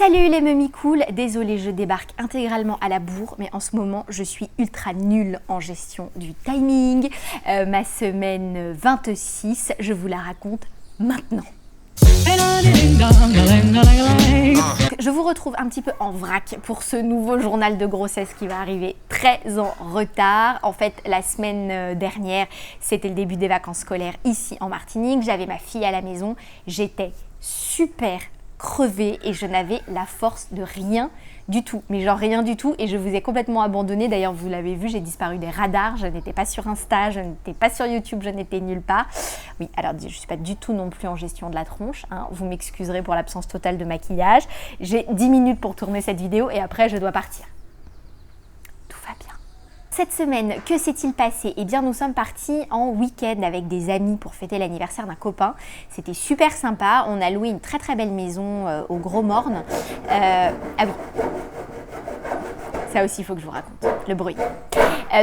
Salut les memies cool, désolée je débarque intégralement à la bourre, mais en ce moment je suis ultra nulle en gestion du timing. Ma semaine 26, je vous la raconte maintenant. Je vous retrouve un petit peu en vrac pour ce nouveau journal de grossesse qui va arriver très en retard. En fait, la semaine dernière, c'était le début des vacances scolaires ici en Martinique. J'avais ma fille à la maison, j'étais super crevée et je n'avais la force de rien du tout, mais genre rien du tout, et je vous ai complètement abandonné. D'ailleurs vous l'avez vu, j'ai disparu des radars, je n'étais pas sur Insta, je n'étais pas sur YouTube, je n'étais nulle part. Oui, alors je ne suis pas du tout non plus en gestion de la tronche, hein. Vous m'excuserez pour l'absence totale de maquillage. J'ai 10 minutes pour tourner cette vidéo et après je dois partir. Tout va bien. Cette semaine, que s'est-il passé? Eh bien, nous sommes partis en week-end avec des amis pour fêter l'anniversaire d'un copain. C'était super sympa. On a loué une très très belle maison au Gros Morne. Ah oui, ça aussi il faut que je vous raconte, le bruit.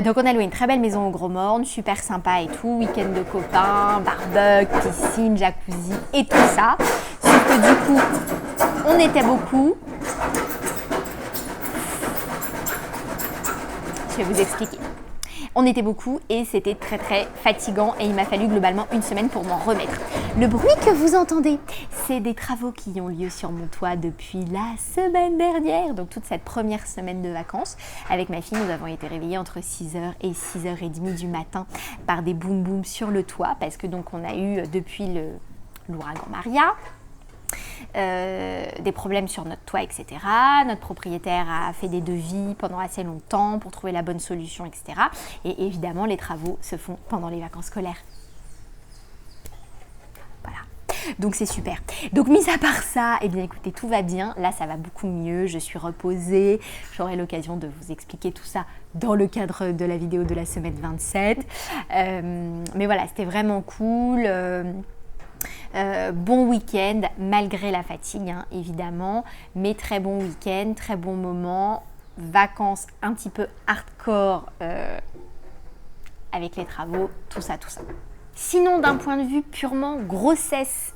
Donc on a loué une très belle maison au Gros Morne, super sympa et tout, week-end de copains, barbecue, piscine, jacuzzi et tout ça. Sauf que du coup, on était beaucoup. Je vais vous expliquer. On était beaucoup et c'était très très fatigant et il m'a fallu globalement une semaine pour m'en remettre. Le bruit que vous entendez, c'est des travaux qui ont lieu sur mon toit depuis la semaine dernière, donc toute cette première semaine de vacances. Avec ma fille, nous avons été réveillés entre 6h et 6h30 du matin par des boum boum sur le toit parce que donc on a eu depuis l'ouragan Maria, des problèmes sur notre toit, etc. Notre propriétaire a fait des devis pendant assez longtemps pour trouver la bonne solution, etc. Et évidemment, les travaux se font pendant les vacances scolaires. Voilà. Donc c'est super. Donc mis à part ça, eh bien écoutez, tout va bien. Là, ça va beaucoup mieux. Je suis reposée. J'aurai l'occasion de vous expliquer tout ça dans le cadre de la vidéo de la semaine 27. Mais voilà, c'était vraiment cool. Bon week-end, malgré la fatigue, hein, évidemment, mais très bon week-end, très bon moment, vacances un petit peu hardcore avec les travaux, tout ça, tout ça. Sinon, d'un point de vue purement grossesse,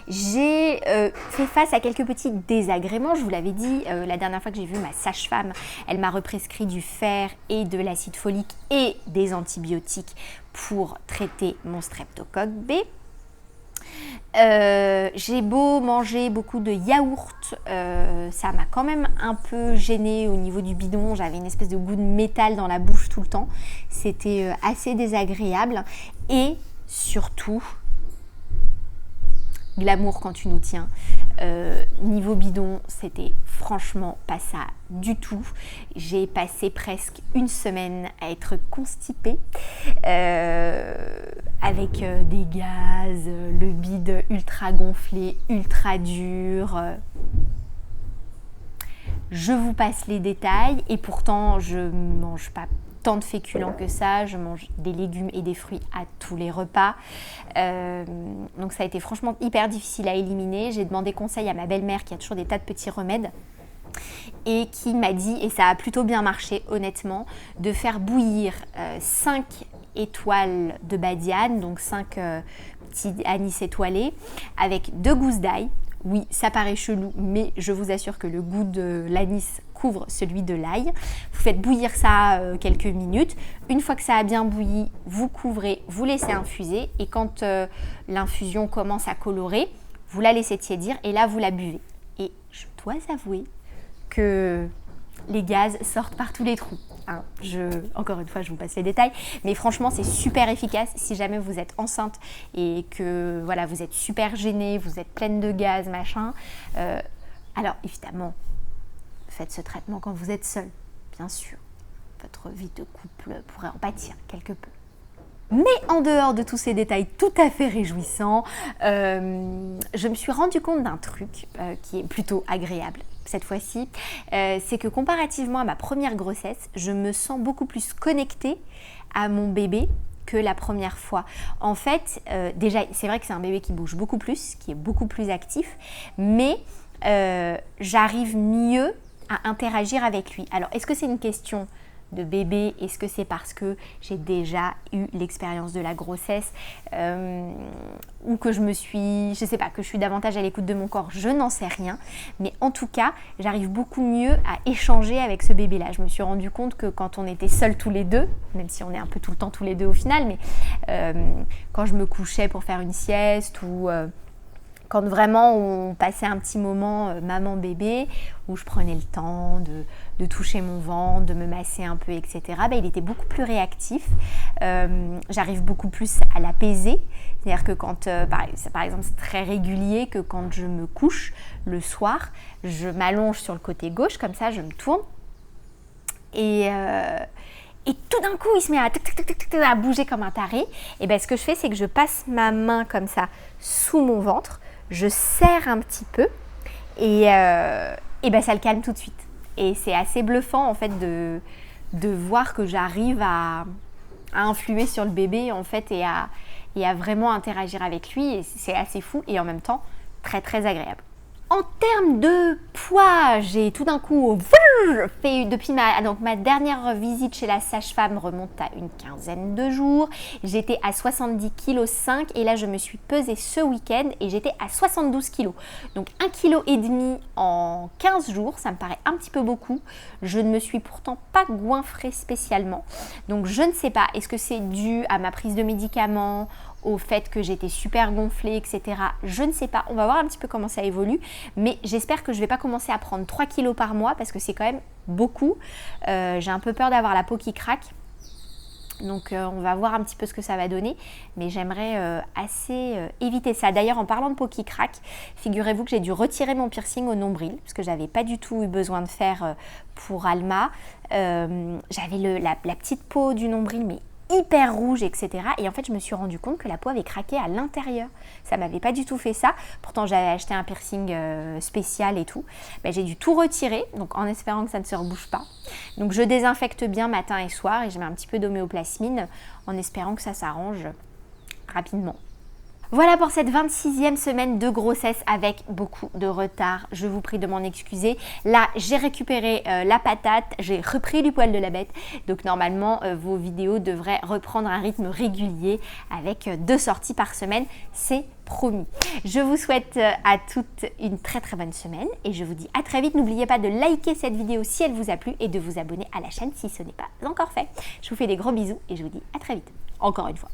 j'ai fait face à quelques petits désagréments. Je vous l'avais dit, la dernière fois que j'ai vu ma sage-femme, elle m'a represcrit du fer et de l'acide folique et des antibiotiques pour traiter mon streptocoque B. J'ai beau manger beaucoup de yaourt, ça m'a quand même un peu gênée au niveau du bidon. J'avais une espèce de goût de métal dans la bouche tout le temps. C'était assez désagréable. Et surtout, glamour quand tu nous tiens. Niveau bidon, c'était franchement pas ça du tout. J'ai passé presque une semaine à être constipée avec des gaz, le bide ultra gonflé, ultra dur. Je vous passe les détails et pourtant je ne mange pas tant de féculents que ça, je mange des légumes et des fruits à tous les repas. Donc ça a été franchement hyper difficile à éliminer. J'ai demandé conseil à ma belle-mère qui a toujours des tas de petits remèdes et qui m'a dit, et ça a plutôt bien marché honnêtement, de faire bouillir 5 étoiles de badiane, donc 5 petits anis étoilés, avec 2 gousses d'ail. Oui, ça paraît chelou, mais je vous assure que le goût de l'anis couvre celui de l'ail. Vous faites bouillir ça quelques minutes. Une fois que ça a bien bouilli, vous couvrez, vous laissez infuser. Et quand l'infusion commence à colorer, vous la laissez tiédir et là, vous la buvez. Et je dois avouer que les gaz sortent par tous les trous. Hein, encore une fois, je vous passe les détails, mais franchement, c'est super efficace si jamais vous êtes enceinte et que voilà, vous êtes super gênée, vous êtes pleine de gaz, machin. Alors évidemment, faites ce traitement quand vous êtes seule, bien sûr. Votre vie de couple pourrait en pâtir quelque peu. Mais en dehors de tous ces détails tout à fait réjouissants, je me suis rendu compte d'un truc qui est plutôt agréable cette fois-ci. C'est que comparativement à ma première grossesse, je me sens beaucoup plus connectée à mon bébé que la première fois. En fait, déjà, c'est vrai que c'est un bébé qui bouge beaucoup plus, qui est beaucoup plus actif, mais j'arrive mieux à interagir avec lui. Alors, est-ce que c'est une question bébé? Est-ce que c'est parce que j'ai déjà eu l'expérience de la grossesse ou que je sais pas, que je suis davantage à l'écoute de mon corps? Je n'en sais rien, mais en tout cas, j'arrive beaucoup mieux à échanger avec ce bébé-là. Je me suis rendu compte que quand on était seuls tous les deux, même si on est un peu tout le temps tous les deux au final, mais quand je me couchais pour faire une sieste ou quand vraiment on passait un petit moment maman-bébé, où je prenais le temps de toucher mon ventre, de me masser un peu, etc., il était beaucoup plus réactif. J'arrive beaucoup plus à l'apaiser. C'est-à-dire que quand, par exemple, c'est très régulier que quand je me couche le soir, je m'allonge sur le côté gauche, comme ça je me tourne. Et tout d'un coup, il se met à bouger comme un taré. Et ce que je fais, c'est que je passe ma main comme ça sous mon ventre, je serre un petit peu et ça le calme tout de suite. Et c'est assez bluffant en fait de voir que j'arrive à influer sur le bébé en fait et à vraiment interagir avec lui. Et c'est assez fou et en même temps très très agréable. En termes de poids, j'ai tout d'un coup fait depuis ma dernière visite chez la sage-femme remonte à une quinzaine de jours. J'étais à 70,5 kg et là je me suis pesée ce week-end et j'étais à 72 kg. Donc 1,5 kg en 15 jours, ça me paraît un petit peu beaucoup. Je ne me suis pourtant pas goinfrée spécialement. Donc je ne sais pas, est-ce que c'est dû à ma prise de médicaments, au fait que j'étais super gonflée, etc. Je ne sais pas, on va voir un petit peu comment ça évolue, mais j'espère que je ne vais pas commencer à prendre 3 kilos par mois parce que c'est quand même beaucoup. J'ai un peu peur d'avoir la peau qui craque, donc on va voir un petit peu ce que ça va donner, mais j'aimerais assez éviter ça. D'ailleurs, en parlant de peau qui craque, figurez-vous que j'ai dû retirer mon piercing au nombril, parce que je n'avais pas du tout eu besoin de faire pour Alma. J'avais la petite peau du nombril, mais hyper rouge, etc. Et en fait, je me suis rendu compte que la peau avait craqué à l'intérieur. Ça m'avait pas du tout fait ça. Pourtant, j'avais acheté un piercing spécial et tout. J'ai dû tout retirer, donc en espérant que ça ne se rebouche pas. Donc, je désinfecte bien matin et soir et je mets un petit peu d'homéoplasmine en espérant que ça s'arrange rapidement. Voilà pour cette 26e semaine de grossesse avec beaucoup de retard. Je vous prie de m'en excuser. Là, j'ai récupéré la patate, j'ai repris du poil de la bête. Donc normalement, vos vidéos devraient reprendre un rythme régulier avec 2 sorties par semaine. C'est promis. Je vous souhaite à toutes une très très bonne semaine et je vous dis à très vite. N'oubliez pas de liker cette vidéo si elle vous a plu et de vous abonner à la chaîne si ce n'est pas encore fait. Je vous fais des gros bisous et je vous dis à très vite. Encore une fois.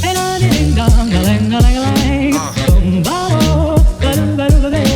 Ding dong, ding dong, ding dong, ding dong, ding dong, ding dong, ding dong, ding dong, ding dong.